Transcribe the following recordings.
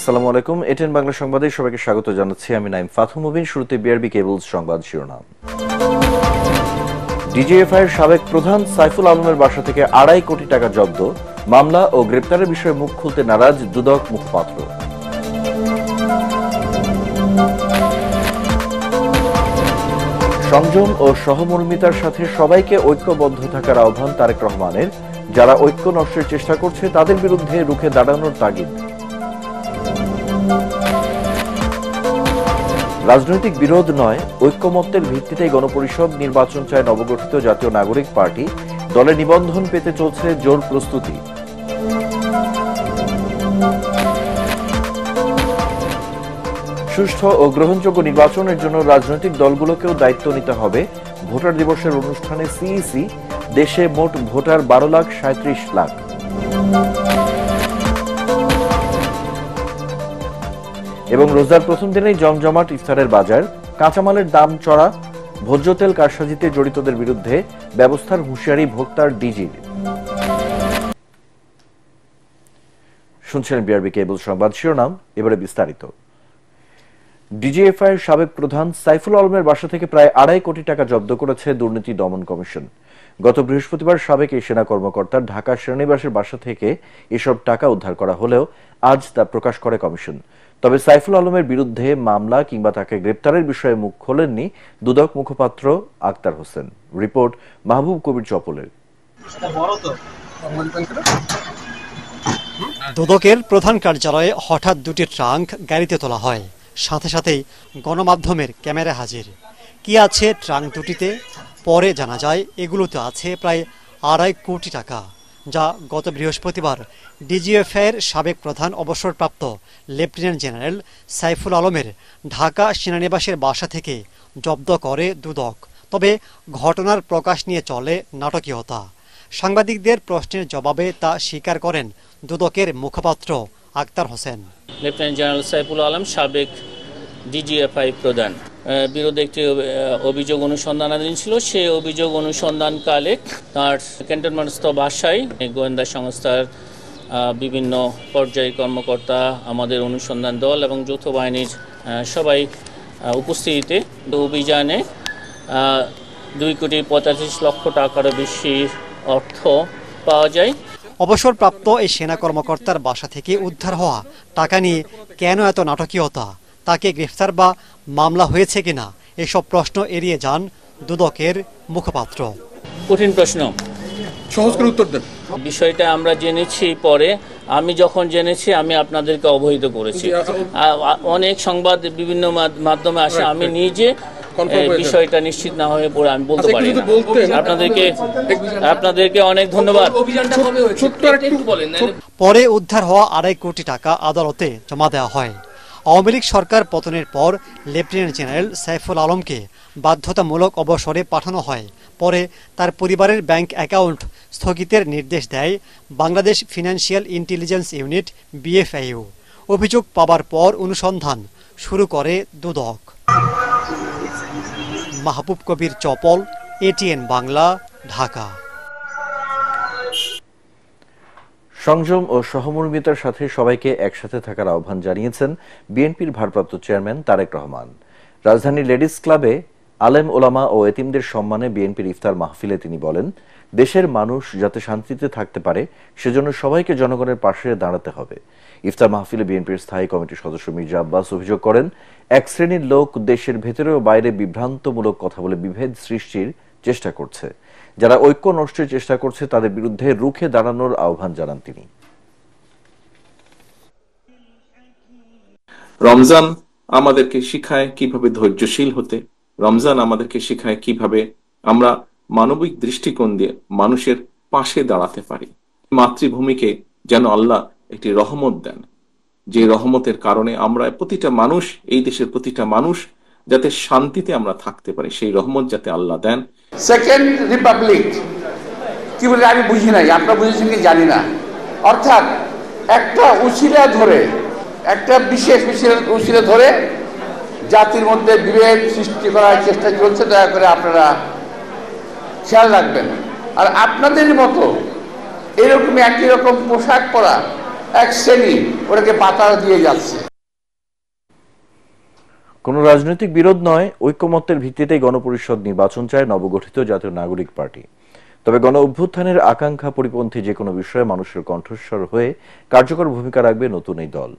আসসালামু আলাইকুম। এটিএন বাংলা সংবাদে সবাইকে স্বাগত জানাচ্ছি। আমি নাইম ফাথু মুবিন। শুরুতে বিআরবি কেবলস সংবাদ শিরোনাম। ডিজিএফআইয়ের সাবেক প্রধান সাইফুল আলমের বাসা থেকে ২.৫ কোটি টাকা জব্দ। মামলা ও গ্রেপ্তারের বিষয়ে মুখ খুলতে নারাজ দুদক মুখপাত্র। সংযম ও সহমর্মিতার সাথে সবাইকে ঐক্যবদ্ধ থাকার আহ্বান তারেক রহমানের। যারা ঐক্য নষ্টের চেষ্টা করছে তাদের বিরুদ্ধে রুখে দাঁড়ানোর তাগিদ। রাজনৈতিক বিরোধ নয়, ঐক্যমত্যের ভিত্তিতে গণপরিষদ নির্বাচন চায় নবগঠিত জাতীয় নাগরিক পার্টি। দলে নিবন্ধন পেতে চলছে জোর প্রস্তুতি। সুষ্ঠু ও গ্রহণযোগ্য নির্বাচনের জন্য রাজনৈতিক দলগুলোকেও দায়িত্ব নিতে হবে। ভোটার দিবসের অনুষ্ঠানে সিইসি। দেশে মোট ভোটার ১২,৩৭,০০,০০০। এবং রোজার প্রথম দিনেই জমজমাট ইফতারের বাজার। কাঁচামালের দাম চড়া, ভোজ্য তেল কারসাজিতে জড়িতদের বিরুদ্ধে ব্যবস্থার হুঁশিয়ারি ভোক্তার ডিজির। শুনছেন বিআরবি কেবল সংবাদ শিরোনাম, এবারে বিস্তারিত। ডিজিএফআইয়ের সাবেক প্রধান সাইফুল আলমের বাসা থেকে প্রায় ২.৫ কোটি টাকা জব্দ করেছে দুর্নীতি দমন কমিশন। গত বৃহস্পতিবার সাবেক এই সেনা কর্মকর্তার ঢাকা সেনানিবাসের বাসা থেকে এসব টাকা উদ্ধার করা হলেও আজ তা প্রকাশ করে কমিশন। তবে সাইফুল আলমের বিরুদ্ধে মামলা কিংবা তাকে গ্রেপ্তারের বিষয়ে মুখ খোলেননি দুদক মুখপাত্র আক্তার হোসেন। রিপোর্ট মাহবুব কবির চপলের। দুদকের প্রধান কার্যালয়ে হঠাৎ দুটি ট্রাঙ্ক গাড়িতে তোলা হয়, সাথে সাথেই গণমাধ্যমের ক্যামেরা হাজির। কি আছে ট্রাঙ্ক দুটিতে? পরে জানা যায় এগুলোতে আছে প্রায় ২.৫ কোটি টাকা, যা গত বৃহস্পতিবার ডিজিএফআইয়ের সাবেক প্রধান অবসরপ্রাপ্ত লেফটেন্যান্ট জেনারেল সাইফুল আলমের ঢাকা সেনানিবাসের বাসা থেকে জব্দ করে দুদক। তবে ঘটনার প্রকাশ নিয়ে চলে নাটকীয়তা। সাংবাদিকদের প্রশ্নের জবাবে তা স্বীকার করেন দুদকের মুখপাত্র আক্তার হোসেন। লেফটেন্যান্ট জেনারেল সাইফুল আলম সাবেক ডিজিএফআই প্রধান বিরুদ্ধে একটি অভিযোগ অনুসন্ধানাধীন ছিল। সেই অভিযোগ অনুসন্ধানকালে তার ক্যান্টনমেন্টস্থ বাসায় গোয়েন্দা সংস্থার বিভিন্ন পর্যায়ে কর্মকর্তা, আমাদের অনুসন্ধান দল এবং যৌথ বাহিনীর সবাই উপস্থিতিতে অভিযানে 2,85,00,000 টাকারও বেশি অর্থ পাওয়া যায়। অবসরপ্রাপ্ত এই সেনা কর্মকর্তার বাসা থেকে উদ্ধার হওয়া টাকা নিয়ে কেন এত নাটকীয়তা? তাকে গ্রেফতার বা মামলা হয়েছে কিনা, এসব প্রশ্ন এড়িয়ে যান দুদকের মুখপাত্র। কঠিন প্রশ্ন, সহজ করে উত্তর দেন। বিষয়টা আমরা জেনেছি পরে। আমি যখন জেনেছি আমি আপনাদেরকে অবহিত করেছি। অনেক সংবাদ বিভিন্ন মাধ্যমে আসে, আমি নিজে বিষয়টা নিশ্চিত না হয়ে পড়ে আমি বলতে পারি না। আপনাদেরকে অনেক ধন্যবাদ। পরে উদ্ধার হওয়া ২.৫ কোটি টাকা আদালতে জমা দেওয়া হয়। আওয়ামী লীগ সরকার পতনের পর লেফটেন্যান্ট জেনারেল সাইফুল আলমকে বাধ্যতামূলক অবসরে পাঠানো হয়। পরে তার পরিবারের ব্যাংক অ্যাকাউন্ট স্থগিতের নির্দেশ দেয় Bangladesh financial intelligence unit BFIU। অভিযোগ পাবার পর অনুসন্ধান শুরু করে দুদক। মাহবুব কবির চপল, এটিএন বাংলা, ঢাকা। সংযম ও সহমর্মিতার সাথে সবাইকে একসাথে থাকার আহ্বান জানিয়েছেন বিএনপির ভারপ্রাপ্ত চেয়ারম্যান তারেক রহমান। রাজধানীর লেডিস ক্লাবে আলেম ওলামা ও এতিমদের সম্মানে বিএনপির ইফতার মাহফিলে তিনি বলেন, দেশের মানুষ যাতে শান্তিতে থাকতে পারে সেজন্য সবাইকে জনগণের পাশে দাঁড়াতে হবে। ইফতার মাহফিলে বিএনপির স্থায়ী কমিটির সদস্য মির্জা আব্বাস অভিযোগ করেন, এক শ্রেণীর লোক দেশের ভেতরে ও বাইরে বিভ্রান্তমূলক কথা বলে বিভেদ সৃষ্টির চেষ্টা করছে। যারা ঐক্য নষ্টের চেষ্টা করছে তাদের বিরুদ্ধে রুখে দাঁড়ানোর আহ্বান জানান তিনি। রমজান আমাদেরকে শিখায় কিভাবে ধৈর্যশীল হতে। রমজান আমাদেরকে শিখায় কিভাবে আমরা মানবিক দৃষ্টিকোণ দিয়ে মানুষের পাশে দাঁড়াতে পারি। মাতৃভূমিকে যেন আল্লাহ একটি রহমত দেন, যে রহমতের কারণে আমরা প্রতিটা মানুষ, এই দেশের প্রতিটা মানুষ যাতে শান্তিতে আমরা থাকতে পারি, সেই রহমত যাতে আল্লাহ দেন। সেকেন্ড রিপাবলিক কি বলে আমি বুঝি নাই, আপনারা বুঝেছেন কি জানি না। অর্থাৎ একটা উশিলা ধরে, একটা বিশেষ উশিলা ধরে জাতির মধ্যে বিভেদ সৃষ্টি করার চেষ্টা চলছে। দয়া করে আপনারা খেয়াল রাখবেন। আর আপনাদের মতো এরকম একই রকম পোশাক পরা এক শ্রেণী ওটাকে পাতাড়া দিয়ে যাচ্ছে। কোনো রাজনৈতিক বিরোধ নয়, ঐকমত্যের ভিত্তিতেই গণপরিষদ নির্বাচন চায় নবগঠিত জাতীয় নাগরিক পার্টি। তবে গণ অভ্যুত্থানের আকাঙ্ক্ষা পরিপন্থী যে কোনো বিষয়ে মানুষের কণ্ঠস্বর হয়ে কার্যকর ভূমিকা রাখবে নতুন এই দল।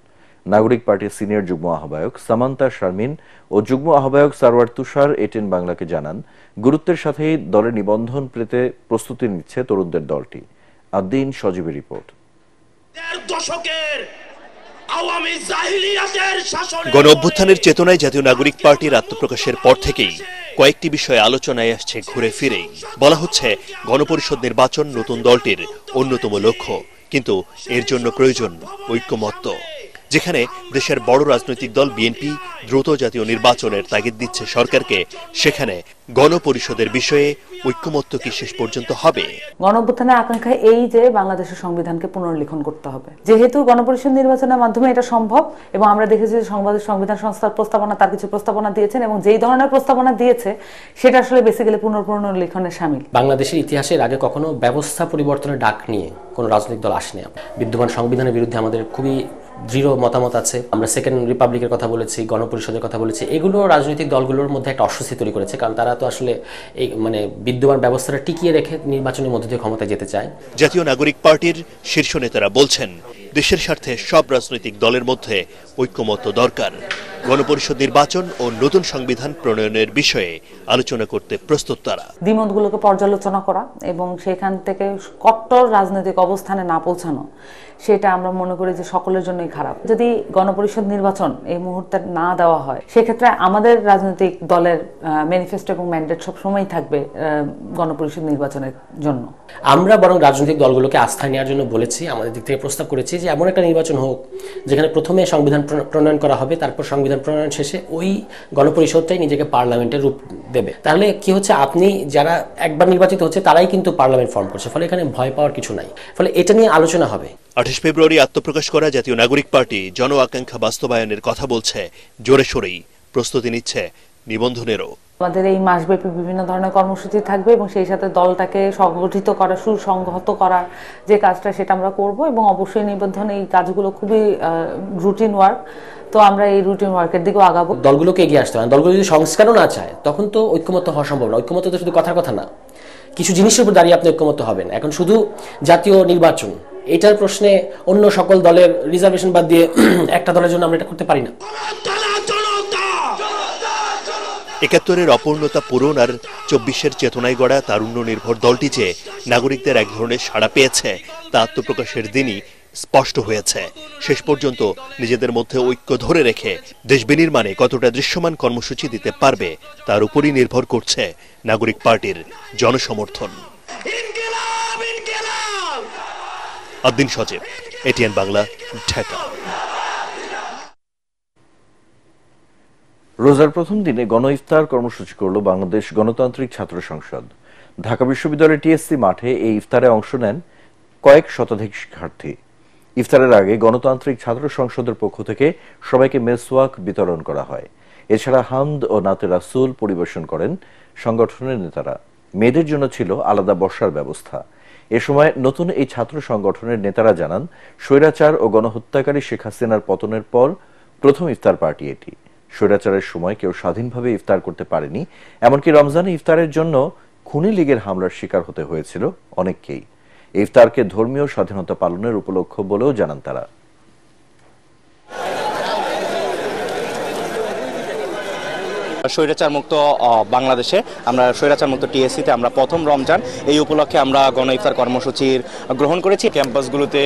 নাগরিক পার্টির সিনিয়র যুগ্ম আহ্বায়ক সামান্তা শারমিন ও যুগ্ম আহ্বায়ক সারওয়ার তুষার এটিএন বাংলাকে জানান, গুরুত্বের সাথেই দলের নিবন্ধন পেতে প্রস্তুতি নিচ্ছে তরুণদের দলটি। আদ্দিন সজীবের রিপোর্ট। গণ অভ্যুত্থানের চেতনায় জাতীয় নাগরিক পার্টির আত্মপ্রকাশের পর থেকেই কয়েকটি বিষয়ে আলোচনায় আসছে ঘুরে ফিরেই। বলা হচ্ছে গণপরিষদ নির্বাচন নতুন দলটির অন্যতম লক্ষ্য, কিন্তু এর জন্য প্রয়োজন ঐক্যমত্য। যেখানে দেশের বড় রাজনৈতিক দল বিএনপি দ্রুত জাতীয় নির্বাচনের তাগিদ দিচ্ছে সরকারকে, সেখানে গণপরিষদের বিষয়ে ঐক্যমত্য কি শেষ পর্যন্ত হবে? গণঅভ্যুত্থানের আকাঙ্ক্ষা এই যে বাংলাদেশের সংবিধানকে পুনর্লিখন করতে হবে। যেহেতু গণপরিষদ নির্বাচনের মাধ্যমে এটা সম্ভব এবং আমরা দেখেছি যে সংবিধান সংস্থার প্রস্তাবনা তার কিছু প্রস্তাবনা দিয়েছেন এবং যেই ধরনের প্রস্তাবনা দিয়েছে সেটা আসলে বেসিক্যালি পুনর্লিখনের শামিল। বাংলাদেশের ইতিহাসের আগে কখনো ব্যবস্থা পরিবর্তনের ডাক নিয়ে কোনো রাজনৈতিক দল আসেনি। বিদ্যমান সংবিধানের বিরুদ্ধে আমাদের খুবই দৃঢ় মতামত আছে। আমরা সেকেন্ড রিপাবলিকের কথা বলেছি, গণপরিষদের কথা বলেছি। এগুলো রাজনৈতিক দলগুলোর মধ্যে একটা অস্বস্তি তৈরি করেছে, কারণ তারা তো আসলে এই বিদ্যমান ব্যবস্থাটা টিকিয়ে রেখে নির্বাচনের মধ্যে দিয়ে ক্ষমতায় যেতে চায়। জাতীয় নাগরিক পার্টির শীর্ষ নেতারা বলছেন, দেশের স্বার্থে সব রাজনৈতিক দলের মধ্যে ঐক্যমত্য দরকার। গণপরিষদ নির্বাচন ও নতুন সংবিধান প্রণয়নের বিষয়ে আলোচনা করতে প্রস্তুত তারা। দ্বিমতগুলোকে পর্যালোচনা করা এবং সেখান থেকে কট্টর রাজনৈতিক অবস্থানে না পৌঁছানো, সেটা আমরা মনে করি যে সকলের জন্যই খারাপ। যদি গণপরিষদ নির্বাচন এই মুহূর্তে না দেওয়া হয়, সেক্ষেত্রে আমাদের রাজনৈতিক দলের ম্যানিফেস্টো এবং ম্যান্ডেট সবসময়ই থাকবে গণপরিষদ নির্বাচনের জন্য। আমরা বরং রাজনৈতিক দলগুলোকে আস্থায় নেওয়ার জন্য বলেছি, আমাদের দিক থেকে প্রস্তাব করেছি যে এমন একটা নির্বাচন হোক যেখানে প্রথমে সংবিধান প্রণয়ন করা হবে, তারপর সংবিধান প্রণয়ন শেষে ওই গণপরিষদটাই নিজেকে পার্লামেন্টের রূপ দেবে। তাহলে কি হচ্ছে, আপনি যারা একবার নির্বাচিত হচ্ছে তারাই কিন্তু পার্লামেন্ট ফর্ম করছে, ফলে এখানে ভয় পাওয়ার কিছু নাই। ফলে এটা নিয়ে আলোচনা হবে। 28 ফেব্রুয়ারি আত্মপ্রকাশ করা জাতীয় নাগরিক পার্টি জন আকাঙ্ক্ষা বাস্তবায়নের কথা বলছে, জোরে সোরেই প্রস্তুতি নিচ্ছে নিবন্ধনেরও। আমাদের এই মাসব্যাপী বিভিন্ন ধরনের কর্মসূচি থাকবে এবং সেই সাথে দলটাকে সংগঠিত করা, সুসংহত করার যে কাজটা সেটা আমরা করব এবং অবশ্যই নিবন্ধন এই কাজগুলো খুবই রুটিন ওয়ার্ক। তো আমরা এই রুটিন ওয়ার্কের দিকেও আগাবো। দলগুলোকে এগিয়ে আসতে হবে। দলগুলো যদি সংস্কারও না চায় তখন তো ঐক্যমত্য হওয়া সম্ভব না। ঐক্যমত্য তো শুধু কথার কথা না, কিছু জিনিসের উপর দাঁড়িয়ে আপনি ঐক্যমত্য হবেন। এখন শুধু জাতীয় নির্বাচন এটার প্রশ্নে অন্য সকল দলের রিজার্ভেশন বাদ দিয়ে একটা দলের জন্য আমরা এটা করতে পারি না। ৭১-এর অপূর্ণতা পূরণ আর ২৪-এর চেতনায় গড়া তারুণ্য নির্ভর দলটি যে নাগরিকদের এক ধরনের সাড়া পেয়েছে, তা আত্মপ্রকাশের দিনই স্পষ্ট হয়েছে। শেষ পর্যন্ত নিজেদের মধ্যে ঐক্য ধরে রেখে দেশ বিনির্মাণে কতটা দৃশ্যমান কর্মসূচি দিতে পারবে তার উপরই নির্ভর করছে নাগরিক পার্টির জনসমর্থন। আদ্দিন সজীব, এটিএন বাংলা, ঢাকা। রোজার প্রথম দিনে গণ ইফতার কর্মসূচি করল বাংলাদেশ গণতান্ত্রিক ছাত্র সংসদ। ঢাকা বিশ্ববিদ্যালয়ের টিএসসি মাঠে এই ইফতারে অংশ নেন কয়েক শতাধিক শিক্ষার্থী। ইফতারের আগে গণতান্ত্রিক ছাত্র সংসদের পক্ষ থেকে সবাইকে মেসওয়াক বিতরণ করা হয়। এছাড়া হামদ ও নাতে রাসূল পরিবেশন করেন সংগঠনের নেতারা। মেয়েদের জন্য ছিল আলাদা বসার ব্যবস্থা। এ সময় নতুন এই ছাত্র সংগঠনের নেতারা জানান, স্বৈরাচার ও গণহত্যাকারী শেখ হাসিনার পতনের পর প্রথম ইফতার পার্টি এটি। স্বৈরাচারের সময় কেউ স্বাধীনভাবে ইফতার করতে পারেনি, এমনকি রমজানে ইফতারের জন্য খুনি লীগের হামলার শিকার হতে হয়েছিল অনেককেই। ইফতারকে ধর্মীয় স্বাধীনতা পালনের উপলক্ষ বলেও জানান তারা। স্বৈরাচার মুক্ত বাংলাদেশে আমরা স্বৈরাচার মুক্ত টিএসসিতে আমরা প্রথম রমজান এই উপলক্ষে আমরা গণ ইফতার কর্মসূচির গ্রহণ করেছি। ক্যাম্পাসগুলোতে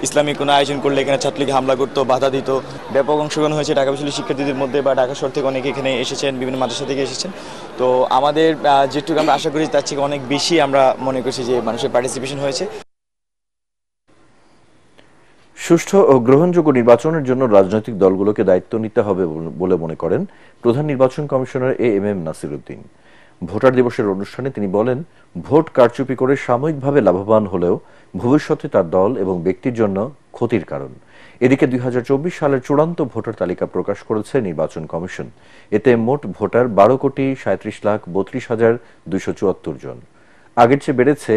ইসলামিক কোনো আয়োজন করলে এখানে ছাত্রলীগ হামলা করতো, বাধা দিত। ব্যাপক অংশগ্রহণ হয়েছে ঢাকা বিশ্ববিদ্যালয়ের শিক্ষার্থীদের মধ্যে বা ঢাকা শহর থেকে অনেকে এখানে এসেছেন, বিভিন্ন মাদ্রাসা থেকে এসেছেন। তো আমাদের যেটুকু আমরা আশা করি তার থেকে অনেক বেশি আমরা মনে করছি যে মানুষের পার্টিসিপেশন হয়েছে। সুষ্ঠু ও গ্রহণযোগ্য নির্বাচনের জন্য রাজনৈতিক দলগুলোকে দায়িত্ব নিতে হবে বলে মনে করেন প্রধান নির্বাচন commissioner AMM Nasir Uddin. Voter দিবসের অনুষ্ঠানে তিনি বলেন, ভোট কারচুপি করে সাময়িকভাবে লাভবান হলেও ভবিষ্যতে তার দল এবং ব্যক্তির জন্য ক্ষতির কারণ। এদিকে ২০২৪ সালের চূড়ান্ত ভোটার তালিকা প্রকাশ করেছে নির্বাচন কমিশন। এতে মোট ভোটার ১২,৩৭,৩২,২৭৪ জন। আগের চেয়ে বেড়েছে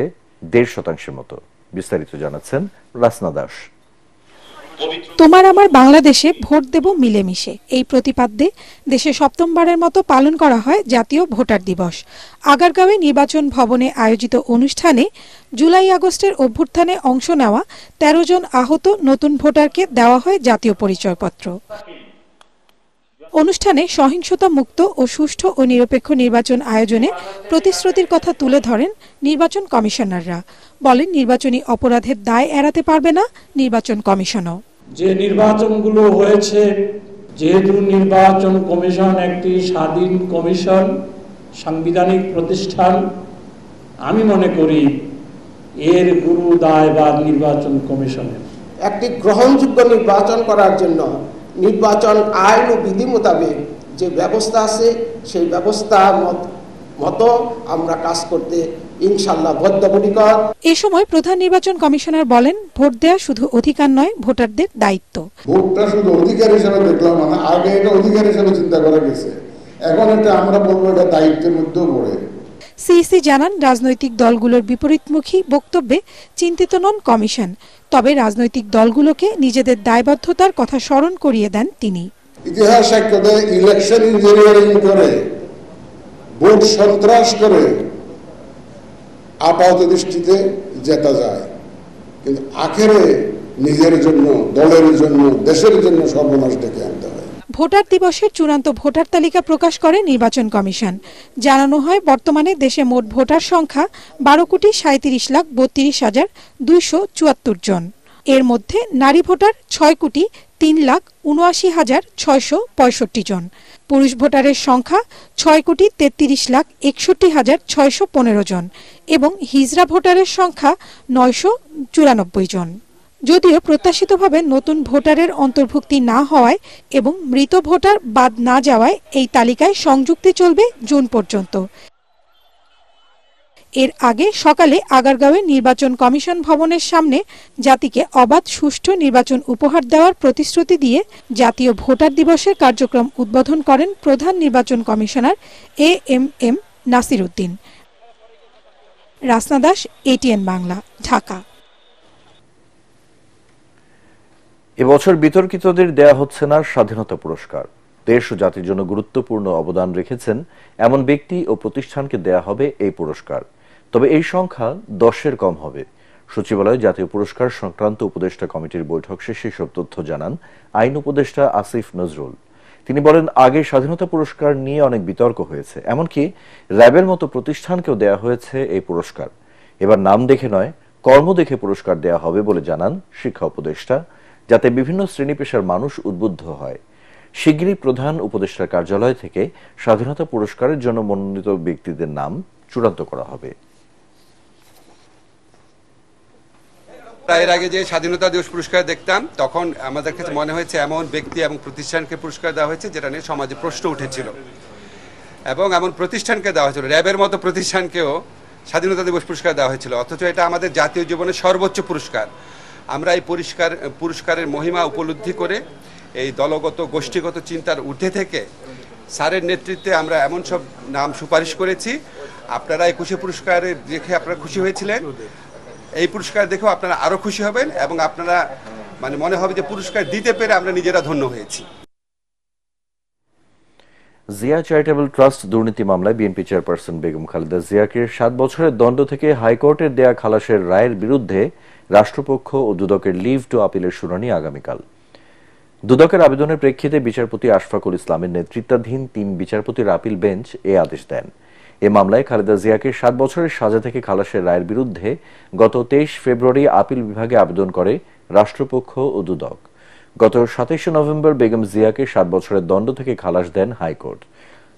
১.৫% মতো। বিস্তারিত জানাচ্ছেন রাসনা দাস। তোমার আমার বাংলাদেশে ভোট দেব মিলেমিশে, এই প্রতিপাদ্যে দেশে সপ্তমবারের মতো পালন করা হয় জাতীয় ভোটার দিবস। আগারগাঁওয়ে নির্বাচন ভবনে আয়োজিত অনুষ্ঠানে জুলাই আগস্টের অভ্যুত্থানে অংশ নেওয়া ১৩ জন আহত নতুন ভোটারকে দেওয়া হয় জাতীয় পরিচয়পত্র। অনুষ্ঠানে সহিংসতা মুক্ত ও সুষ্ঠু ও নিরপেক্ষ নির্বাচন আয়োজনে প্রতিশ্রুতির কথা তুলে ধরেন নির্বাচন কমিশনাররা। বলেন, নির্বাচনী অপরাধের দায় এড়াতে পারবে না নির্বাচন কমিশনও। যে নির্বাচনগুলো হয়েছে, যেহেতু নির্বাচন কমিশন একটি স্বাধীন কমিশন, সাংবিধানিক প্রতিষ্ঠান, আমি মনে করি এর গুরু দায়ভার নির্বাচন কমিশনের। একটি গ্রহণযোগ্য নির্বাচন করার জন্য নির্বাচন আইন ও বিধি মোতাবেক যে ব্যবস্থা আছে সেই ব্যবস্থা মতো আমরা কাজ করতে ইনশাআল্লাহ বদ্ধপরিকর। এ সময় প্রধান নির্বাচন কমিশনার বলেন, ভোট দেওয়া শুধু অধিকার নয়, ভোটারদের দায়িত্ব। ভোটটা শুধু অধিকার হিসেবে দেখলাম না, আগে এটা অধিকার হিসেবে চিন্তা করা গেছে, এখন এটা আমরা বলবো এটা দায়িত্বের মধ্যেও পড়ে। সিইসি জানান, রাজনৈতিক দলগুলোর বিপরীতমুখী বক্তব্যে চিন্তিত নন কমিশন, তবে রাজনৈতিক দলগুলোকে নিজেদের দায়বদ্ধতার কথা স্মরণ করিয়ে দেন তিনি। ইতিহাস সাক্ষ্য দেয়, ইলেকশন ইঞ্জিনিয়ারিং করে, ভোট সন্ত্রাস করে আপাত দৃষ্টিতে জেতা যায়, কিন্তু আখেরে নিজের জন্য, দলের জন্য, দেশের জন্য সর্বনাশ ডেকে আনতে হয়। ভোটার দিবসের চূড়ান্ত ভোটার তালিকা প্রকাশ করে নির্বাচন কমিশন। জানানো হয়, বর্তমানে দেশে মোট ভোটার সংখ্যা 12,37,32,274 জন। এর মধ্যে নারী ভোটার 6,03,79,665 জন, পুরুষ ভোটারের সংখ্যা 6,33,61,615 জন এবং হিজড়া ভোটারের সংখ্যা 994 জন। যদিও প্রত্যাশিতভাবে নতুন ভোটারের অন্তর্ভুক্তি না হওয়ায় এবং মৃত ভোটার বাদ না যাওয়ায় এই তালিকায় সংযুক্তি চলবে জুন পর্যন্ত। এর আগে সকালে আগারগাঁওয়ে নির্বাচন কমিশন ভবনের সামনে জাতিকে অবাধ সুষ্ঠু নির্বাচন উপহার দেওয়ার প্রতিশ্রুতি দিয়ে জাতীয় ভোটার দিবসের কার্যক্রম উদ্বোধন করেন প্রধান নির্বাচন commissioner AMM Nasir Uddin. Rasna Das, ATN Bangla, Dhaka. এবছর বিতর্কিতদের দেয়া হচ্ছে না স্বাধীনতা পুরস্কার। দেশ ও জাতির জন্য গুরুত্বপূর্ণ অবদান রেখেছেন এমন ব্যক্তি ও প্রতিষ্ঠানকে দেয়া হবে এই পুরস্কার, তবে এই সংখ্যা 10-এর কম হবে। সচিবালয়ে জাতীয় পুরস্কার সংক্রান্ত উপদেষ্টা কমিটির বৈঠক শেষে সব তথ্য জানান আইন উপদেষ্টা আসিফ নজরুল। তিনি বলেন, আগে স্বাধীনতা পুরস্কার নিয়ে অনেক বিতর্ক হয়েছে, এমনকি র্যাবের মতো প্রতিষ্ঠানকেও দেয়া হয়েছে এই পুরস্কার। এবার নাম দেখে নয়, কর্ম দেখে পুরস্কার দেয়া হবে বলে জানান শিক্ষা উপদেষ্টা, যাতে বিভিন্ন শ্রেণী পেশার মানুষ উদ্বুদ্ধ হয়। শিগগিরই প্রধান উপদেষ্টার কার্যালয় থেকে স্বাধীনতা পুরস্কারের জন্য মনোনীত ব্যক্তিদের নাম চূড়ান্ত করা হবে। এর আগে যে স্বাধীনতা দিবস পুরস্কার দেখতাম, তখন আমাদের কাছে মনে হয়েছে এমন ব্যক্তি এবং প্রতিষ্ঠানকে পুরস্কার দেওয়া হয়েছে যেটা নিয়ে সমাজে প্রশ্ন উঠেছিল, এবং এমন প্রতিষ্ঠানকে দেওয়া হয়েছিল, র্যাবের মতো প্রতিষ্ঠানকেও স্বাধীনতা দিবস পুরস্কার দেওয়া হয়েছিল, অথচ এটা আমাদের জাতীয় জীবনের সর্বোচ্চ পুরস্কার। আমরা এই পুরস্কারের মহিমা উপলব্ধি করে এই দলগত গোষ্ঠীগত চিন্তার ঊর্ধ্বে থেকে স্যারের নেতৃত্বে আমরা এমন সব নাম সুপারিশ করেছি। আপনারা এই পুরস্কারে দেখে আপনারা খুশি হয়েছিলেন, এই পুরস্কার দেখেও আপনারা আরো খুশি হবেন এবং আপনারা মনে হবে যে পুরস্কার দিতে পেরে আমরা নিজেরা ধন্য হয়েছি। জিয়া চ্যারিটেবল ট্রাস্ট দুর্নীতি মামলায় বিএনপি চেয়ারপারসন বেগম খালেদা জিয়াকে 7 বছরের দণ্ড থেকে হাইকোর্টের দেয়া খালাসের রায়ের বিরুদ্ধে রাষ্ট্রপক্ষ ও দুদকের লিভ টু আপিলের শুনানি আগামীকাল। দুদকের আবেদনের প্রেক্ষিতে বিচারপতি আশফাকুল ইসলামের নেতৃত্বাধীন 3 বিচারপতির আপিল বেঞ্চ এ আদেশ দেন। এ মামলায় খালেদা জিয়াকে 7 বছরের সাজা থেকে খালাসের রায়ের বিরুদ্ধে গত 23 ফেব্রুয়ারি আপিল বিভাগে আবেদন করে রাষ্ট্রপক্ষ ও দুদক। গত 27 নভেম্বর বেগম জিয়াকে 7 বছরের দণ্ড থেকে খালাস দেন হাইকোর্ট।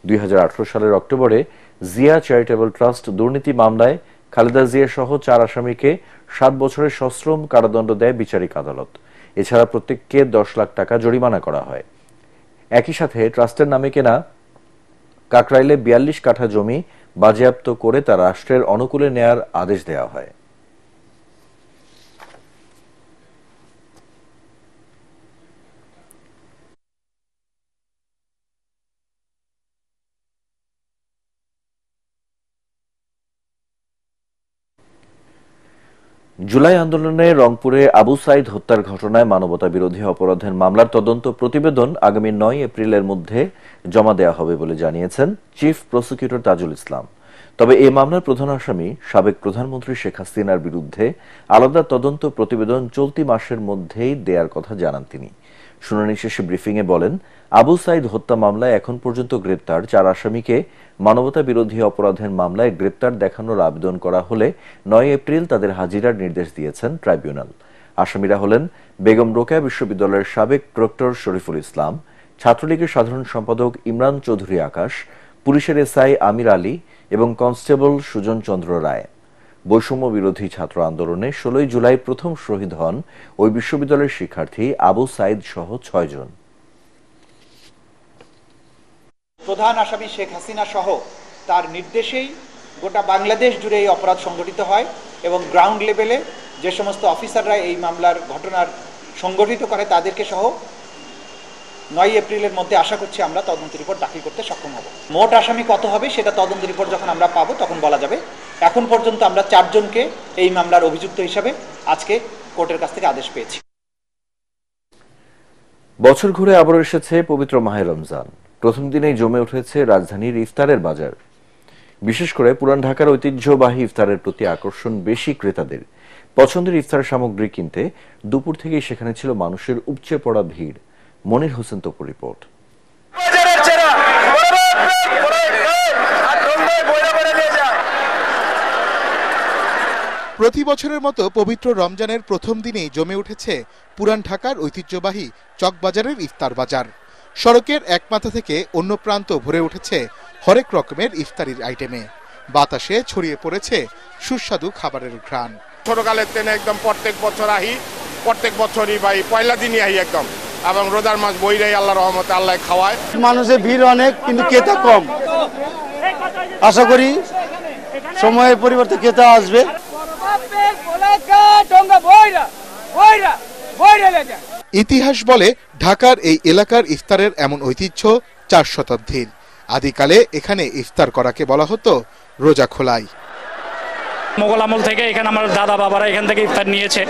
2018 সালের অক্টোবরে জিয়া চ্যারিটেবল ট্রাস্ট দুর্নীতি মামলায় খালেদা জিয়া সহ 4 আসামিকে 7 বছরের সশ্রম কারাদণ্ড দেয় বিচারিক আদালত। এছাড়া প্রত্যেককে 10 লাখ টাকা জরিমানা করা হয়। একই সাথে ট্রাস্টের নামে কেনা কাকরাইলে 42 কাঠা জমি বাজেয়াপ্ত করে তা রাষ্ট্রের অনুকূলে নেয়ার আদেশ দেওয়া হয়। জুলাই আন্দোলনে রংপুরে আবু সাইদ হত্যার ঘটনায় মানবতা বিরোধী অপরাধের মামলার তদন্ত প্রতিবেদন আগামী 9 এপ্রিলের মধ্যে জমা দেওয়া হবে বলে জানিয়েছেন চিফ প্রসিকিউটর তাজুল ইসলাম। তবে এই মামলার প্রধান আসামি সাবেক প্রধানমন্ত্রী শেখ হাসিনার বিরুদ্ধে আলাদা তদন্ত প্রতিবেদন চলতি মাসের মধ্যেই দেওয়ার কথা জানান তিনি। শুনানি শেষে ব্রিফিংয়ে বলেন, আবু সাইদ হত্যা মামলায় এখন পর্যন্ত গ্রেপ্তার 4 আসামিকে মানবতা বিরোধী অপরাধের মামলায় গ্রেপ্তার দেখানোর আবেদন করা হলে 9 এপ্রিল তাদের হাজিরার নির্দেশ দিয়েছেন ট্রাইব্যুনাল। আসামিরা হলেন বেগম রোকেয়া বিশ্ববিদ্যালয়ের সাবেক প্রক্টর শরীফুল ইসলাম, ছাত্রলীগের সাধারণ সম্পাদক ইমরান চৌধুরী আকাশ, পুলিশের এসআই আমির আলী এবং কনস্টেবল সুজন চন্দ্র রায়। বৈষম্য বিরোধী ছাত্র আন্দোলনে 16 জুলাই প্রথম শহীদ হন ওই বিশ্ববিদ্যালয়ের শিক্ষার্থী আবু সাইদ সহ 6 জন। প্রধান আসামি শেখ হাসিনা সহ তার নির্দেশেই গোটা বাংলাদেশ জুড়ে এই অপরাধ সংগঠিত হয় এবং গ্রাউন্ড লেভেলে যে সমস্ত অফিসাররা এই মামলার ঘটনার সংগঠিত করে তাদেরকে সহ 9 এপ্রিলের মধ্যে আশা করছি আমরা তদন্ত রিপোর্ট দাখিল করতে সক্ষম হব। মোট আসামি কত হবে সেটা তদন্ত রিপোর্ট যখন আমরা পাবো তখন বলা যাবে। এখন পর্যন্ত আমরা 4 জনকে এই মামলার অভিযুক্ত হিসাবে আজকে কোর্টের কাছ থেকে আদেশ পেয়েছি। বছর ঘুরে আবারও এসেছে পবিত্র মাহে রমজান। প্রথম দিনেই জমে উঠেছে রাজধানীর ইফতারের বাজার। বিশেষ করে পুরান ঢাকার ঐতিহ্যবাহী ইফতারের প্রতি আকর্ষণ বেশি ক্রেতাদের। পছন্দের ইফতার সামগ্রী কিনতে দুপুর থেকেই সেখানে ছিল মানুষের উপচে পড়া ভিড়। মনির হোসেন তপুর রিপোর্ট। প্রতি বছরের মতো পবিত্র রমজানের প্রথম দিনেই জমে উঠেছে পুরান ঢাকার ঐতিহ্যবাহী চকবাজারের ইফতার বাজার। সড়কের এক মাথা থেকে অন্য প্রান্ত ভরে উঠেছে হরেক রকমের ইফতারির আইটেমে। বাতাসে ছড়িয়ে পড়েছে সুস্বাদু খাবারের ঘ্রাণ। ছোটকালের তেনে একদম প্রত্যেক বছর আহি, প্রত্যেক বছরই ভাই পয়লা দিনই আহি একদম, এবং রোজার মাস বইরাই আল্লাহর রহমতে আল্লাহ খাওয়ায়। মানুষের ভিড় অনেক কিন্তু ক্রেতা কম। আশা করি সময়ের পরিবর্তে ক্রেতা আসবে। ইতিহাস বলে ঢাকার এই এলাকার ইফতারের এমন ঐতিহ্য 4 শতাব্দীর। আদিকালে এখানে ইফতার করাকে বলা হতো রোজা খোলাই। মোগল আমল থেকে এখানে আমার দাদা বাবারা এখান থেকে ইফতার নিয়েছে,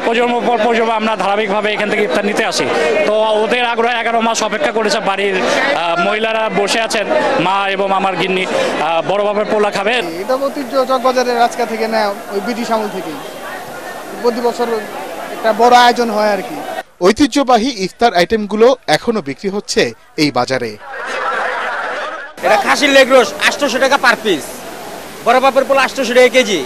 প্রজন্ম পর প্রজন্ম আমরা ধারাবাহিকভাবে এখান থেকে ইফতার নিতে আসি। তো ওদের আগ্রহে 11 মাস অপেক্ষা করেছে। বাড়ির মহিলারা বসে আছেন, মা এবং আমার গিন্নি বড় বাবার পোলা খাবে। এটা ঐতিহ্য চকবাজারের আজকা থেকে না, ওই ব্রিটিশ আমল থেকেই প্রতি বছর একটা বড় আয়োজন হয় আর কি। ঐতিহ্যবাহী ইফতার আইটেমগুলো এখনো বিক্রি হচ্ছে এই বাজারে। এটা খাসির লেগ রোস্ট 800 টাকা পার পিস, বড় বাপের পোলা 800 টাকা কেজি,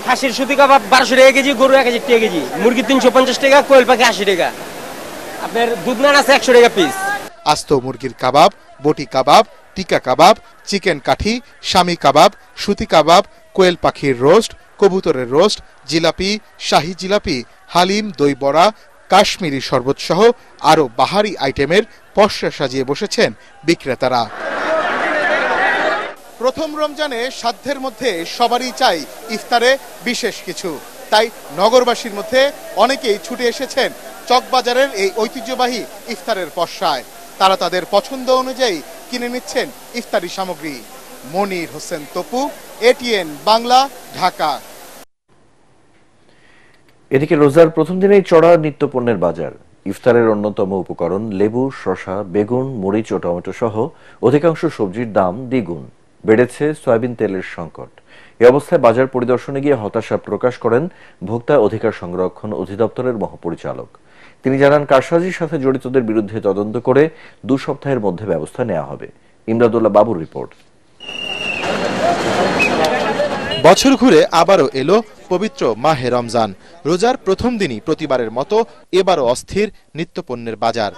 খাসির সুতি কাবাব 1200 টাকা কেজি, গরু 1000 টাকা কেজি, মুরগি 350 টাকা, কোয়েল পাখি 80 টাকা, আপনার দুধ নান আছে 100 টাকা পিস। আস্ত মুরগির কাবাব, বটি কাবাব, টিকা কাবাব, চিকেন কাঠি, শামি কাবাব, সুতি কাবাব, কোয়েল পাখির রোস্ট, কবুতরের রোস্ট, জিলাপি, শাহী জিলাপি, হালিম, দই বড়া, কাশ্মীরি শরবত সহ আরো বাহারি আইটেমের পসরা সাজিয়ে বসেছেন বিক্রেতারা। প্রথম রমজানে সাধ্যের মধ্যে সবারই চাই ইফতারে বিশেষ কিছু, তাই নগরবাসীর মধ্যে অনেকেই ছুটে এসেছেন চকবাজারের এই ঐতিহ্যবাহী ইফতারের পসরায়। তারা তাদের পছন্দ অনুযায়ী কিনে নিচ্ছেন ইফতারি সামগ্রী। মনির হোসেন তপু, এটিএন বাংলা, ঢাকা। এদিকে রোজার প্রথম দিনেই চড়া নিত্যপণ্যের বাজার। ইফতারের অন্যতম উপকরণ লেবু, শসা, বেগুন, মরিচ ও টমেটো সহ অধিকাংশ সবজির দাম দ্বিগুণ। বেড়েছে সয়াবিন তেলের সংকট। এই অবস্থায় বাজার পরিদর্শনে গিয়ে হতাশা প্রকাশ করেন ভোক্তা অধিকার সংরক্ষণ অধিদপ্তরের মহাপরিচালক। তিনি জানান, কারসাজির সাথে জড়িতদের বিরুদ্ধে তদন্ত করে 2 সপ্তাহের মধ্যে ব্যবস্থা নেওয়া হবে। ইমদাদুল্লাহ বাবুর রিপোর্ট। বছর ঘুরে আবারও এলো পবিত্র মাহে রমজান। রোজার প্রথম দিনই প্রতিবারের মতো এবারও অস্থির নিত্যপণ্যের বাজার।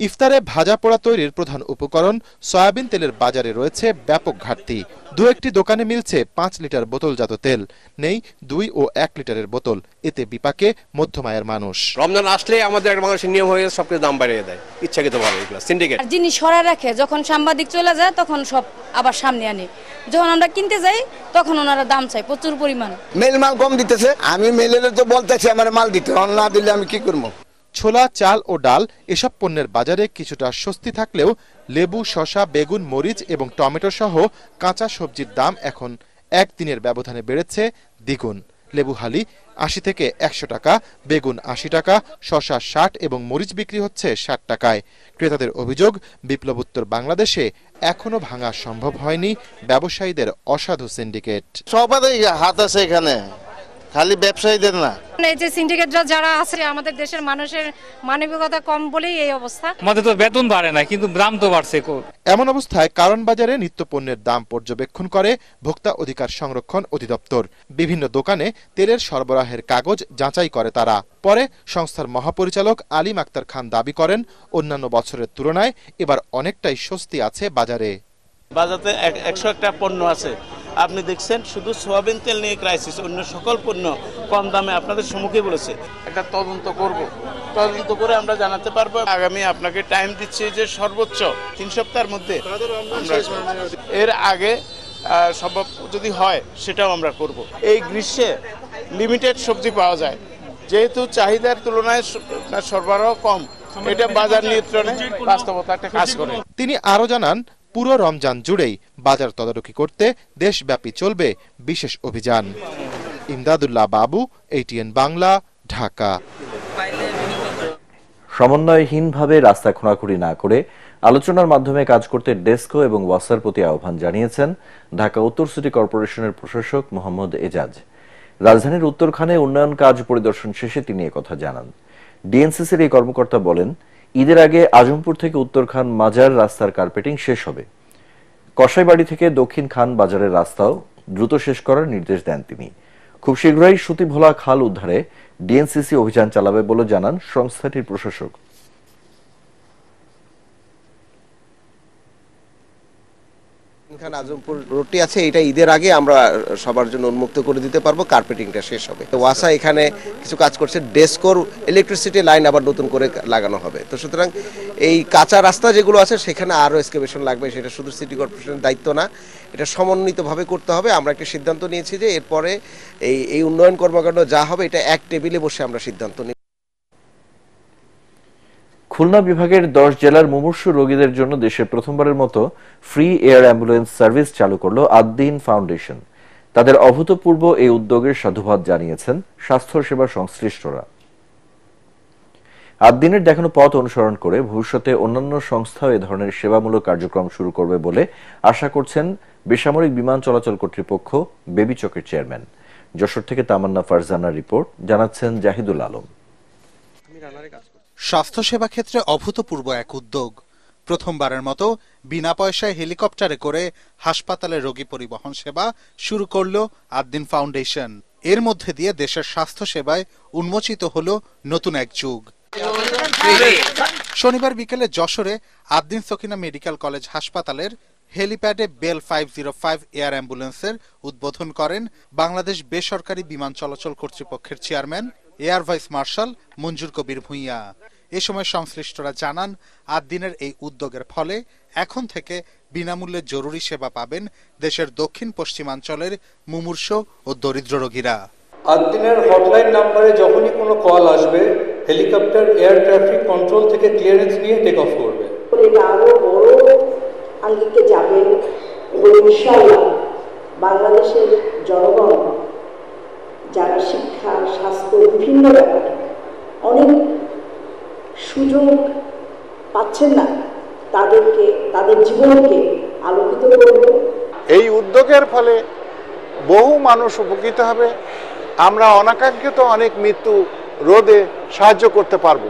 ইফতারে ভাজা পোড়া তৈরির প্রধান উপকরণ সয়াবিন তেলের বাজারে রয়েছে ব্যাপক ঘাটতি। 2-1টি দোকানে মিলছে 5 লিটার বোতলজাত তেল, নেই 2 ও 1 লিটারের বোতল। এতে বিপাকে মধ্যমায়ের মানুষ। রমজান আসলে আমাদের একটা মানুষের নিয়ম হয়ে সবকিছু দাম বাড়িয়ে দেয় ইচ্ছাকৃতভাবে। এগুলো সিন্ডিকেট যিনি সরা রাখে, যখন সাংবাদিক চলে যায় তখন সব আবার সামনে আনে, যখন আমরা কিনতে যাই তখন ওনারা দাম চাই প্রচুর পরিমাণ। মেল মাল কম দিতেছে, আমি মেলের তো বলতেছি আমার মাল দিতে, না দিলে আমি কি করবো। ছোলা, চাল ও ডাল এসব পণ্যের বাজারে কিছুটা স্বস্তি থাকলেও লেবু, শসা, বেগুন, মরিচ এবং টমেটো সহ কাঁচা সবজির দাম এখন একদিনের ব্যবধানে বেড়েছে দ্বিগুণ। লেবুহালি ৮০ থেকে ১০০ টাকা, বেগুন ৮০ টাকা, শসা ৬০ এবং মরিচ বিক্রি হচ্ছে ৬০ টাকায়। ক্রেতাদের অভিযোগ, বিপ্লবোত্তর বাংলাদেশে এখনো ভাঙা সম্ভব হয়নি ব্যবসায়ীদের অসাধু সিন্ডিকেট। সবারই হাত আছে এখানে, খালি ব্যবসায়ীদের না। এই যে সিন্ডিকেটরা যারা আছে, আমাদের দেশের মানুষের মানবিকতা কম বলেই এই অবস্থা। আমাদের তো বেতন বাড়ে না, কিন্তু দাম তো বাড়ছে। এমন অবস্থায় কারণ বাজারে নিত্যপণ্যের দাম পর্যবেক্ষণ করে ভোক্তা অধিকার সংরক্ষণ অধিদপ্তর। বিভিন্ন দোকানে তেলের সরবরাহের কাগজ যাচাই করে তারা। পরে সংস্থার মহাপরিচালক আলিম আক্তার খান দাবি করেন, অন্যান্য বছরের তুলনায় এবার অনেকটাই স্বস্তি আছে বাজারে। বাজারে 101টা পণ্য আছে, আপনি দেখছেন শুধু সোয়াবিন তেল নিয়ে ক্রাইসিস, অন্য সকল পণ্য কম দামে আপনাদের সম্মুখে বলেছে। একটা তদন্ত করব, তদন্ত করে আমরা জানাতে পারবো। আগামী আপনাকে টাইম দিচ্ছি যে সর্বোচ্চ 3 সপ্তাহের মধ্যে, এর আগে সম্ভব যদি হয় সেটাও আমরা করব। এই গ্রীষ্মে লিমিটেড সবজি পাওয়া যায়, যেহেতু চাহিদার তুলনায় সরবরাহ কম, এটা বাজার নিয়ন্ত্রণে বাস্তবতা একটা কাজ করে। তিনি আরো জানান, পুরো রমজান জুড়েই বাজার তদারকি করতে দেশব্যাপী চলবে বিশেষ অভিযান। ইমদাদুল্লাহ বাবু, ATN বাংলা, ঢাকা। সমন্বয়হীনভাবে রাস্তা খোঁড়াখুঁড়ি না করে আলোচনার মাধ্যমে কাজ করতে ডেসকো এবং ওয়াসার প্রতি আহ্বান জানিয়েছেন ঢাকা উত্তর সিটি কর্পোরেশনের প্রশাসক মোহাম্মদ এজাজ। রাজধানীর উত্তরখানে উন্নয়ন কাজ পরিদর্শন শেষে তিনি একথা জানান। ডিএনসিসির এই কর্মকর্তা বলেন, ঈদের আগে আজমপুর থেকে উত্তরখান মাজার রাস্তার কার্পেটিং শেষ হবে। কসাইবাড়ি থেকে দক্ষিণ খান বাজারের রাস্তাও দ্রুত শেষ করার নির্দেশ দেন তিনি। খুব শীঘ্রই সুতিভোলা খাল উদ্ধারে ডিএনসিসি অভিযান চালাবে বলে জানান সংস্থাটির প্রশাসক। আজমপুর রোডটি আছে, এটা ঈদের আগে আমরা সবার জন্য উন্মুক্ত করে দিতে পারবো, কার্পেটিংটা শেষ হবে। ওয়াসা এখানে কিছু কাজ করছে, ডেসকোর ইলেকট্রিসিটি লাইন আবার নতুন করে লাগানো হবে। তো সুতরাং এই কাঁচা রাস্তা যেগুলো আছে সেখানে আরও এক্সকেভেশন লাগবে, সেটা শুধু সিটি কর্পোরেশনের দায়িত্ব না, এটা সমন্বিতভাবে করতে হবে। আমরা একটা সিদ্ধান্ত নিয়েছি যে এরপরে এই উন্নয়ন কর্মকাণ্ড যা হবে এটা এক টেবিলে বসে আমরা সিদ্ধান্ত নিই। খুলনা বিভাগের 10 জেলার মুমূর্ষু রোগীদের জন্য দেশে প্রথমবারের মতো ফ্রি এয়ার অ্যাম্বুলেন্স সার্ভিস চালু করল আদ-দ্বীন ফাউন্ডেশন। তাদের অভূতপূর্ব এই উদ্যোগের সাধুবাদ জানিয়েছেন স্বাস্থ্যসেবা সংশ্লিষ্টরা। আদ-দ্বীনের দেখানো পথ অনুসরণ করে ভবিষ্যতে অন্যান্য সংস্থাও এ ধরনের সেবামূলক কার্যক্রম শুরু করবে বলে আশা করছেন বেসামরিক বিমান চলাচল কর্তৃপক্ষ বেবিচকের চেয়ারম্যান। যশোর থেকে তামান্না ফারজানার রিপোর্ট, জানাচ্ছেন জাহিদুল আলম। স্বাস্থ্যসেবা ক্ষেত্রে অভূতপূর্ব এক উদ্যোগ। প্রথমবারের মতো বিনা পয়সায় হেলিকপ্টারে করে হাসপাতালে রোগী পরিবহন সেবা শুরু করল আদ-দ্বীন ফাউন্ডেশন। এর মধ্যে দিয়ে দেশের স্বাস্থ্য সেবায় উন্মোচিত হল নতুন এক যুগ। শনিবার বিকেলে যশোরে আদ-দ্বীন সকিনা মেডিকেল কলেজ হাসপাতালের হেলিপ্যাডে বেল 505 এয়ার অ্যাম্বুলেন্সের উদ্বোধন করেন বাংলাদেশ বেসরকারি বিমান চলাচল কর্তৃপক্ষের চেয়ারম্যান এয়ার ভাইস মার্শাল মঞ্জুর কবির ভূঁইয়া। এ সময় সংশ্লিষ্টরা জানান, আদ-দ্বীনের এই উদ্যোগের ফলে এখন থেকে বিনামূল্যে জরুরি সেবা পাবেন দেশের দক্ষিণ পশ্চিমাঞ্চলের মুমূর্ষু ও দরিদ্র রোগীরা। আদ-দ্বীনের হটলাইন নাম্বারে যখনই কোনো কল আসবে, হেলিকপ্টার এয়ার ট্রাফিক কন্ট্রোল থেকে ক্লিয়ারেন্স নিয়ে টেক অফ করবে। এটা আরো বড় আঙ্গিকে যাবে এবং ইনশাআল্লাহ বাংলাদেশের জনগণ যারা শিক্ষা, স্বাস্থ্য, বিভিন্ন ব্যাপারে অনেক সুযোগ পাচ্ছেন না, তাদেরকে তাদের জীবনকে আলোকিত করবে। এই উদ্যোগের ফলে বহু মানুষ উপকৃত হবে। আমরা অনাকাঙ্ক্ষিত অনেক মৃত্যু রোধে সাহায্য করতে পারবো।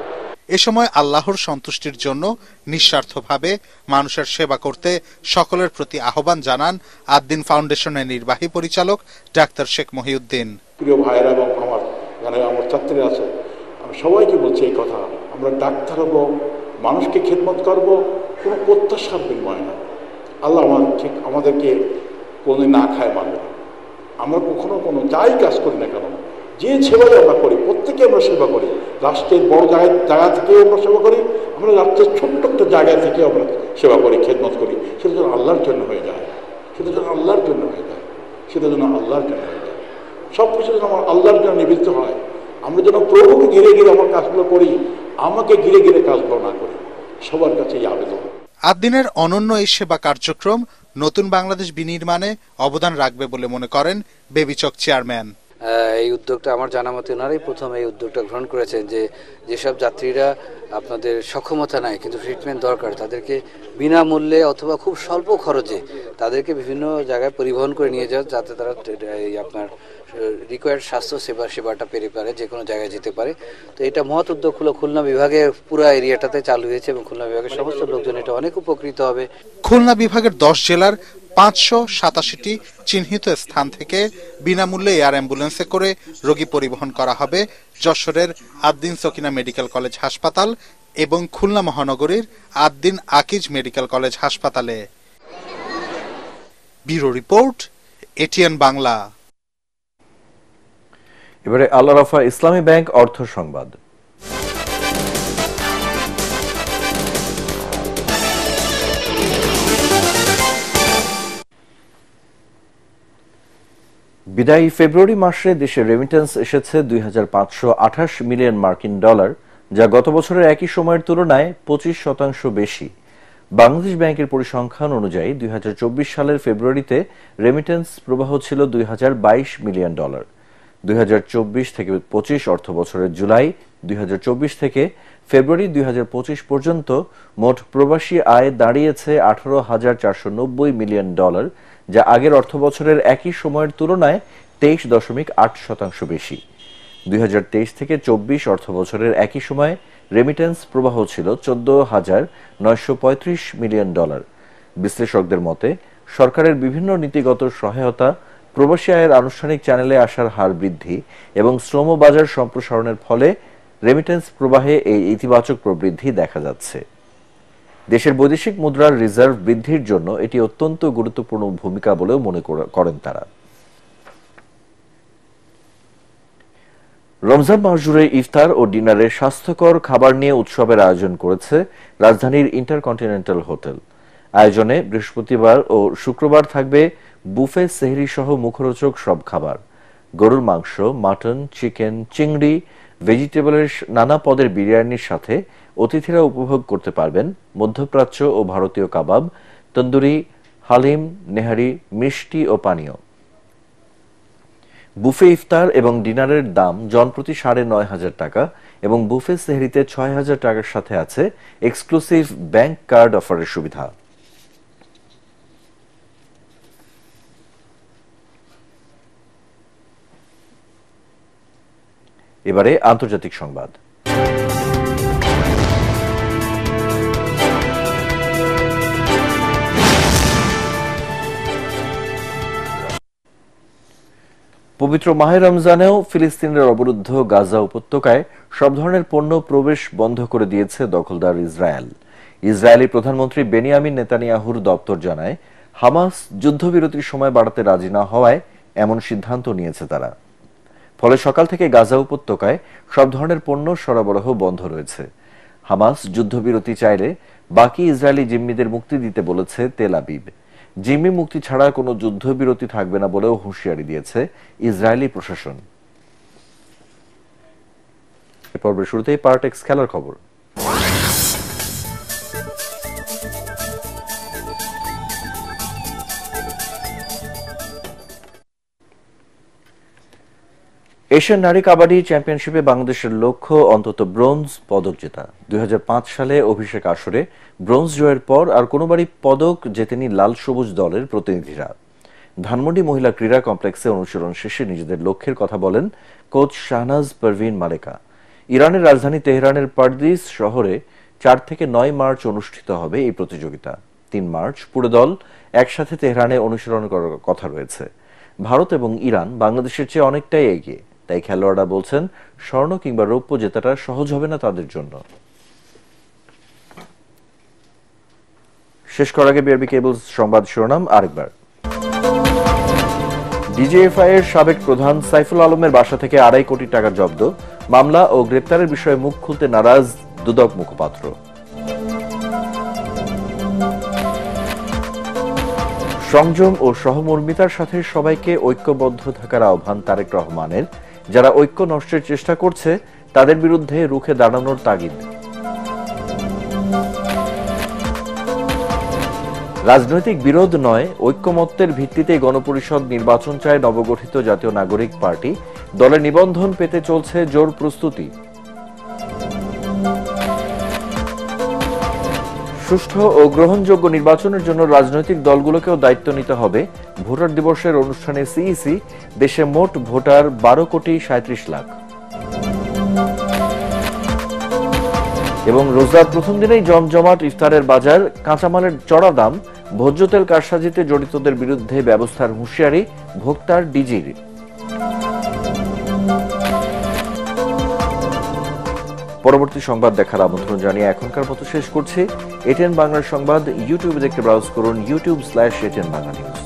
এ সময় আল্লাহর সন্তুষ্টির জন্য নিঃস্বার্থভাবে মানুষের সেবা করতে সকলের প্রতি আহ্বান জানান আদ-দ্বীন ফাউন্ডেশনের নির্বাহী পরিচালক ডাক্তার শেখ মহিউদ্দিন। প্রিয় ভাইরা এবং আমার ছাত্রীরা আছে, আমি সবাইকে বলছি এই কথা, আমরা ডাক্তার হব, মানুষকে খেদমত করব, কোনো প্রত্যাশার বিনিময় না। আল্লাহ আমাদেরকে কোনোদিন না খায় মানবে না। আমরা কখনো কোনো যাই কাজ করি না কেন, যে সেবাই আমরা করি, প্রত্যেকে আমরা সেবা করি। রাষ্ট্রের বড় জায়গা থেকে আমরা সেবা করি, আমরা রাষ্ট্রের ছোট্ট একটা জায়গা থেকে আমরা সেবা করি, খেদমত করি। সেটা যেন আল্লাহর জন্য হয়ে যায়, সেটা যেন আল্লাহর জন্য হয়ে যায়, সেটা যেন আল্লাহর জন্য হয়ে যায়। সব কিছু যেন আমার আল্লাহর জন্য নিবেদিত হয়। আমরা যেন প্রভুকে ঘিরে ঘিরে আমার কাজগুলো করি, আমাকে ঘিরে ঘিরে কাজগুলো না করি। সবার কাছে এই আবেদন। আদ-দ্বীনের অনন্য এই সেবা কার্যক্রম নতুন বাংলাদেশ বিনির্মাণে অবদান রাখবে বলে মনে করেন বেবিচক চেয়ারম্যান। এই উদ্যোগটা আমার জানা মতে ওনারাই প্রথম এই উদ্যোগটা গ্রহণ করেছেন যে যেসব যাত্রীরা আপনাদের সক্ষমতা নাই কিন্তু ট্রিটমেন্ট দরকার তাদেরকে বিনামূল্যে অথবা খুব স্বল্প খরচে তাদেরকে বিভিন্ন জায়গায় পরিবহন করে নিয়ে যাওয়া যাতে তারা আপনার রিকোয়ার্ড স্বাস্থ্য সেবাটা পেতে পারে, যে কোনো জায়গায় যেতে পারে। তো এটা মহৎ উদ্যোগ খুলনা বিভাগে পুরো এরিয়াটাতে চালু হয়েছে এবং খুলনা বিভাগের সমস্ত লোকজন এটা অনেক উপকৃত হবে। খুলনা বিভাগের 10 জেলার 587টি চিহ্নিত স্থান থেকে বিনামূল্যে এয়ার অ্যাম্বুলেন্সে করে রোগী পরিবহন করা হবে যশোরের আদ্দিন সকিনা মেডিকেল কলেজ হাসপাতাল এবং খুলনা মহানগরীর আদ্দিন আকিজ মেডিকেল কলেজ হাসপাতালে। Bureau report, ATN Bangla. এবারে আল আরাফা ইসলামী ব্যাংক অর্থ সংবাদ। বিদায়ী ফেব্রুয়ারি মাসে দেশে রেমিটেন্স এসেছে 2,528 মিলিয়ন মার্কিন ডলার, যা গত বছরের একই সময়ের তুলনায় 25% বেশি। বাংলাদেশ ব্যাংকের পরিসংখ্যান অনুযায়ী 2024 সালের ফেব্রুয়ারিতে রেমিটেন্স প্রবাহ ছিল 2,022 মিলিয়ন ডলার। 2024 থেকে 25 অর্থ বছরের জুলাই 2024 থেকে ফেব্রুয়ারি 2025 পর্যন্ত মোট প্রবাসী আয় দাঁড়িয়েছে 18,490 মিলিয়ন ডলার, যা আগের অর্থ বছরের একই সময়ের তুলনায় 23.8% বেশি। 2023 থেকে 24 অর্থ বছরের একই সময়ে রেমিটেন্স প্রবাহ ছিল 14,935 মিলিয়ন ডলার। বিশ্লেষকদের মতে সরকারের বিভিন্ন নীতিগত সহায়তা, প্রবাসী আয়ের আনুষ্ঠানিক চ্যানেলে আসার হার বৃদ্ধি এবং শ্রম বাজার সম্প্রসারণের ফলে রেমিটেন্স প্রবাহে এই ইতিবাচক প্রবৃদ্ধি দেখা যাচ্ছে। দেশের বৈদেশিক মুদ্রার রিজার্ভ বৃদ্ধির জন্য এটি অত্যন্ত গুরুত্বপূর্ণ ভূমিকা বলেও মনে করেন তারা। রমজান মাস জুড়ে ইফতার ও ডিনারে স্বাস্থ্যকর খাবার নিয়ে উৎসবের আয়োজন করেছে রাজধানীর ইন্টারকন্টিনেন্টাল হোটেল। আয়োজনে বৃহস্পতিবার ও শুক্রবার থাকবে বুফে সেহরি সহ মুখরোচক সব খাবার। গরুর মাংস, মাটন, চিকেন, চিংড়ি, ভেজিটেবলের নানা পদের বিরিয়ানির সাথে অতিথিরা উপভোগ করতে পারবেন মধ্যপ্রাচ্য ও ভারতীয় কাবাব, তন্দুরি, হালিম, নেহারি, মিষ্টি ও পানীয়। বুফে ইফতার এবং ডিনারের দাম জনপ্রতি 9,500 টাকা এবং বুফে সেহরিতে 6,000 টাকার সাথে আছে এক্সক্লুসিভ ব্যাংক কার্ড অফারের সুবিধা। এবারে আন্তর্জাতিক সংবাদ। পবিত্র মাহে রমজানেও ফিলিস্তিনের অবরুদ্ধ গাজা উপত্যকায় সব ধরনের পণ্য প্রবেশ বন্ধ করে দিয়েছে দখলদার ইসরায়েল। ইসরায়েলি প্রধানমন্ত্রী বেনিয়ামিন নেতানিয়াহুর দপ্তর জানায়, হামাস যুদ্ধবিরতির সময় বাড়াতে রাজি না হওয়ায় এমন সিদ্ধান্ত নিয়েছে তারা। ফলে সকাল থেকে গাজা উপত্যকায় সব ধরনের পণ্য সরবরাহ বন্ধ রয়েছে। হামাস যুদ্ধবিরতি চাইলে বাকি ইসরায়েলি জিম্মিদের মুক্তি দিতে বলেছে তেল আবিব। জিম্মি মুক্তি ছাড়া কোনো যুদ্ধবিরতি থাকবে না বলেও হুঁশিয়ারি দিয়েছে ইসরায়েলি প্রশাসন। এ পর্বের শুরুতেই পার্টেক্স খেলার খবর। এশিয়ান নারী কাবাডি চ্যাম্পিয়নশিপে বাংলাদেশের লক্ষ্য অন্তত ব্রোঞ্জ পদক জেতা। 2005 সালে অভিষেক আসরে ব্রোঞ্জ জয়ের পর আর কোনোবারই পদক জেতেনি লাল সবুজ দলের প্রতিনিধিরা। ধানমন্ডি মহিলা ক্রীড়া কমপ্লেক্সে অনুশীলন শেষে নিজেদের লক্ষ্যের কথা বলেন কোচ শাহনাজ পারভিন মালেকা। ইরানের রাজধানী তেহরানের পারদিস শহরে 4 থেকে 9 মার্চ অনুষ্ঠিত হবে এই প্রতিযোগিতা। 3 মার্চ পুরো দল একসাথে তেহরানে অনুশীলন করার কথা রয়েছে। ভারত এবং ইরান বাংলাদেশের চেয়ে অনেকটাই এগিয়ে, তাই খেলোয়াড়রা বলছেন স্বর্ণ কিংবা রৌপ্য জেতাটা সহজ হবে না তাদের জন্য। শেষ করার আগে বিআরবি কেবলস সংবাদ শিরোনাম আরেকবার। ডিজিএফআই এর সাবেক প্রধান সাইফুল আলমের বাসা থেকে 2.5 কোটি টাকা জব্দ। মামলা ও গ্রেপ্তারের বিষয়ে মুখ খুলতে নারাজ দুদক মুখপাত্র। সংযম ও সহমর্মিতার সাথে সবাইকে ঐক্যবদ্ধ থাকার আহ্বান তারেক রহমানের। যারা ঐক্য নষ্টের চেষ্টা করছে তাদের বিরুদ্ধে রুখে দাঁড়ানোর তাগিদ। রাজনৈতিক বিরোধ নয়, ঐক্যমত্যের ভিত্তিতে গণপরিষদ নির্বাচন চায় নবগঠিত জাতীয় নাগরিক পার্টি। দলের নিবন্ধন পেতে চলছে জোর প্রস্তুতি। সুষ্ঠু ও গ্রহণযোগ্য নির্বাচনের জন্য রাজনৈতিক দলগুলোকেও দায়িত্ব নিতে হবে। ভোটার দিবসের অনুষ্ঠানে সিইসি দেশে মোট ভোটার 12,37,00,000। এবং রোজার প্রথম দিনেই জমজমাট ইফতারের বাজার, কাঁচামালের চড়া দাম, ভোজ্য তেল কারসাজিতে জড়িতদের বিরুদ্ধে ব্যবস্থার হুঁশিয়ারি ভোক্তার ডিজির। পরবর্তী সংবাদ দেখার আমন্ত্রণ জানিয়ে এখনকার মতো শেষ করছি। এটিএন বাংলার সংবাদ ইউটিউবে দেখতে ব্রাউজ করুন youtube/ATN Bangla News।